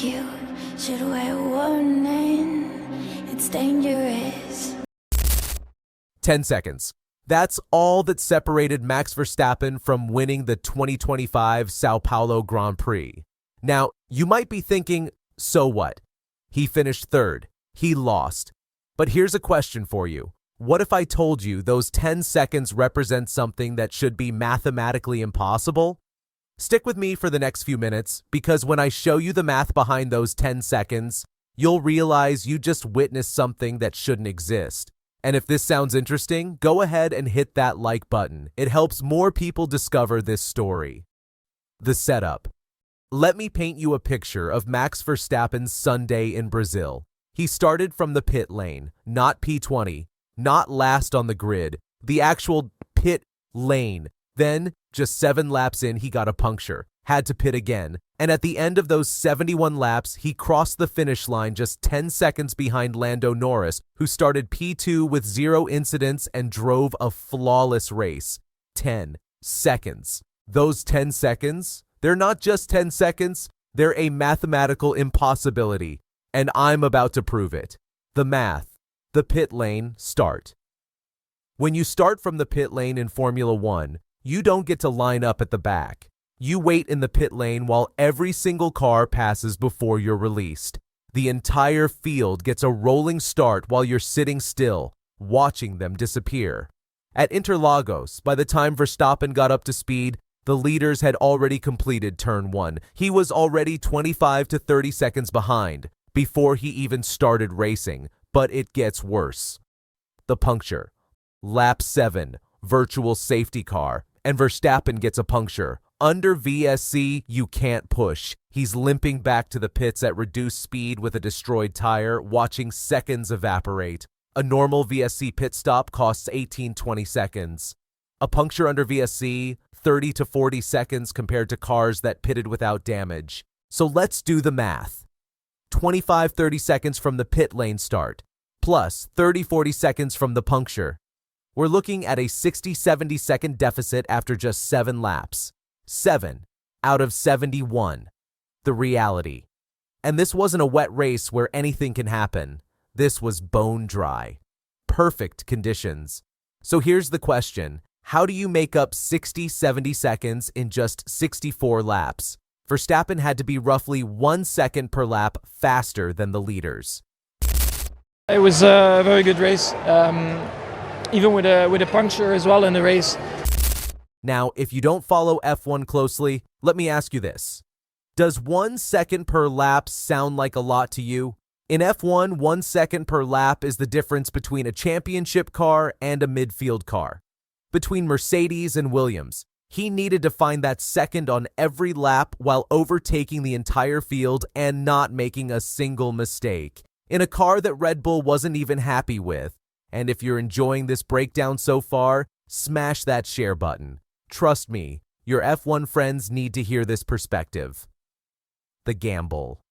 you should wear a warning. It's dangerous. 10 seconds. That's all that separated Max Verstappen from winning the 2025 São Paulo Grand Prix. Now, you might be thinking, so what? He finished third. He lost. But here's a question for you. What if I told you those 10 seconds represent something that should be mathematically impossible? Stick with me for the next few minutes, because when I show you the math behind those 10 seconds, you'll realize you just witnessed something that shouldn't exist. And if this sounds interesting, go ahead and hit that like button. It helps more people discover this story. The setup. Let me paint you a picture of Max Verstappen's Sunday in Brazil. He started from the pit lane, not P20, not last on the grid, the actual pit lane. Then, just 7 laps in, he got a puncture, had to pit again, and at the end of those 71 laps, he crossed the finish line just 10 seconds behind Lando Norris, who started P2 with 0 incidents and drove a flawless race. 10 seconds. Those 10 seconds, they're not just 10 seconds, they're a mathematical impossibility, and I'm about to prove it. The math. The pit lane start. When you start from the pit lane in Formula 1, you don't get to line up at the back. You wait in the pit lane while every single car passes before you're released. The entire field gets a rolling start while you're sitting still, watching them disappear. At Interlagos, by the time Verstappen got up to speed, the leaders had already completed turn 1. He was already 25 to 30 seconds behind before he even started racing, but it gets worse. The puncture. Lap 7, virtual safety car, and Verstappen gets a puncture. Under VSC, you can't push. He's limping back to the pits at reduced speed with a destroyed tire, watching seconds evaporate. A normal VSC pit stop costs 18-20 seconds. A puncture under VSC, 30 to 40 seconds compared to cars that pitted without damage. So let's do the math. 25-30 seconds from the pit lane start, plus 30-40 seconds from the puncture. We're looking at a 60-70 second deficit after just 7 laps. 7 out of 71. The reality. And this wasn't a wet race where anything can happen. This was bone dry. Perfect conditions. So here's the question. How do you make up 60-70 seconds in just 64 laps? Verstappen had to be roughly 1 second per lap faster than the leaders. It was a very good race, even with a puncture as well in the race. Now, if you don't follow F1 closely, let me ask you this. Does 1 second per lap sound like a lot to you? In F1, 1 second per lap is the difference between a championship car and a midfield car. Between Mercedes and Williams. He needed to find that second on every lap while overtaking the entire field and not making a single mistake, in a car that Red Bull wasn't even happy with. And if you're enjoying this breakdown so far, smash that share button. Trust me, your F1 friends need to hear this perspective. The gamble.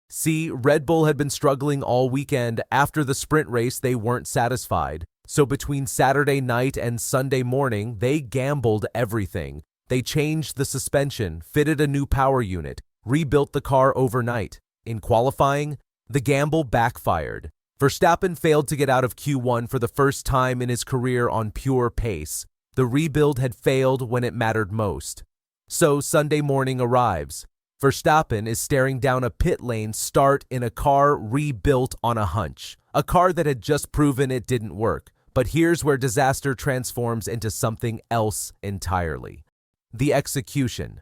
See, Red Bull had been struggling all weekend. After the sprint race, they weren't satisfied. So between Saturday night and Sunday morning, they gambled everything. They changed the suspension, fitted a new power unit, rebuilt the car overnight. In qualifying, the gamble backfired. Verstappen failed to get out of Q1 for the first time in his career on pure pace. The rebuild had failed when it mattered most. So Sunday morning arrives. Verstappen is staring down a pit lane start in a car rebuilt on a hunch. A car that had just proven it didn't work. But here's where disaster transforms into something else entirely. The execution.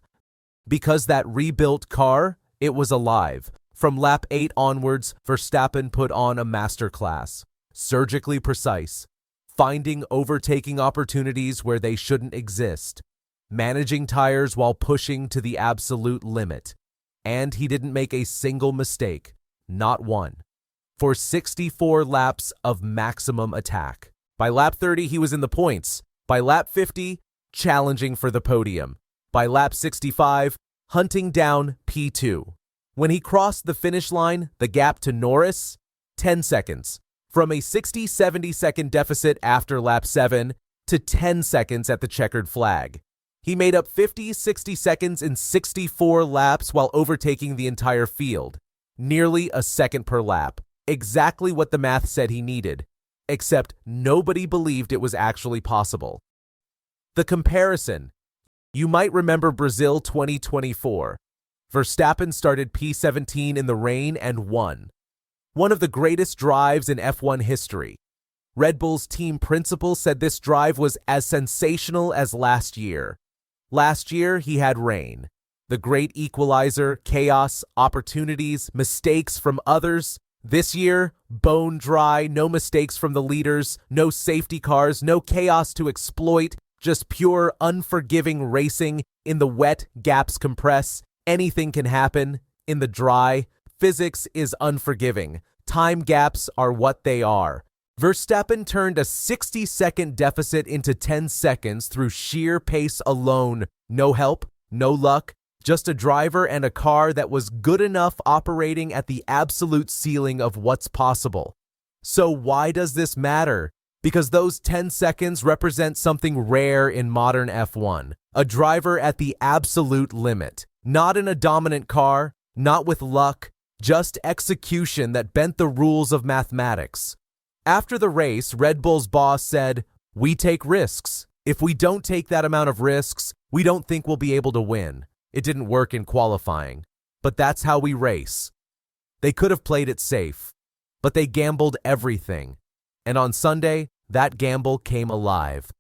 Because that rebuilt car, it was alive. From lap 8 onwards, Verstappen put on a masterclass. Surgically precise. Finding overtaking opportunities where they shouldn't exist. Managing tires while pushing to the absolute limit. And he didn't make a single mistake. Not one. For 64 laps of maximum attack. By lap 30, he was in the points. By lap 50, challenging for the podium. By lap 65, hunting down P2. When he crossed the finish line, the gap to Norris, 10 seconds. From a 60-70 second deficit after lap 7 to 10 seconds at the checkered flag. He made up 50-60 seconds in 64 laps while overtaking the entire field. nearly a second per lap, exactly what the math said he needed, except nobody believed it was actually possible. The comparison. You might remember Brazil 2024. Verstappen started P17 in the rain and won. One of the greatest drives in F1 history. Red Bull's team principal said this drive was as sensational as last year. Last year, he had rain. The great equalizer, chaos, opportunities, mistakes from others. This year, bone dry, no mistakes from the leaders, no safety cars, no chaos to exploit, just pure, unforgiving racing. In the wet, gaps compress. Anything can happen. In the dry, physics is unforgiving. Time gaps are what they are. Verstappen turned a 60-second deficit into 10 seconds through sheer pace alone. No help, no luck, just a driver and a car that was good enough operating at the absolute ceiling of what's possible. So why does this matter? Because those 10 seconds represent something rare in modern F1. A driver at the absolute limit. Not in a dominant car, not with luck, just execution that bent the rules of mathematics. After the race, Red Bull's boss said, "We take risks. If we don't take that amount of risks, we don't think we'll be able to win." It didn't work in qualifying, but that's how we race. They could have played it safe, but they gambled everything. And on Sunday, that gamble came alive.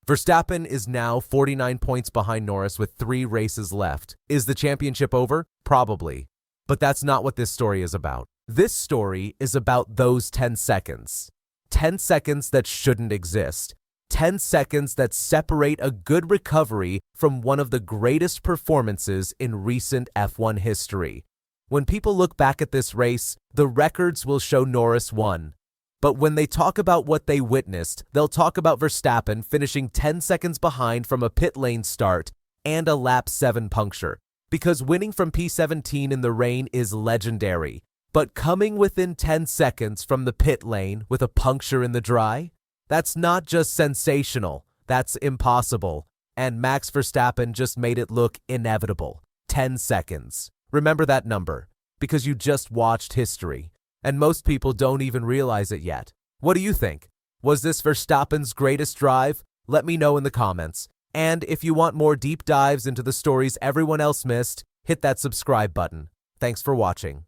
Verstappen is now 49 points behind Norris with 3 races left. Is the championship over? Probably. But that's not what this story is about. This story is about those 10 seconds. 10 seconds that shouldn't exist. 10 seconds that separate a good recovery from one of the greatest performances in recent F1 history. When people look back at this race, the records will show Norris won. But when they talk about what they witnessed, they'll talk about Verstappen finishing 10 seconds behind from a pit lane start and a lap 7 puncture. Because winning from P17 in the rain is legendary. But coming within 10 seconds from the pit lane with a puncture in the dry? That's not just sensational, that's impossible. And Max Verstappen just made it look inevitable. 10 seconds. Remember that number, because you just watched history. And most people don't even realize it yet. What do you think? Was this Verstappen's greatest drive? Let me know in the comments. And if you want more deep dives into the stories everyone else missed, hit that subscribe button. Thanks for watching.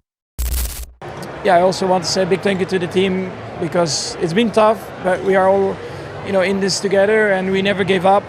Yeah, I also want to say a big thank you to the team because it's been tough, but we are all, in this together and we never gave up.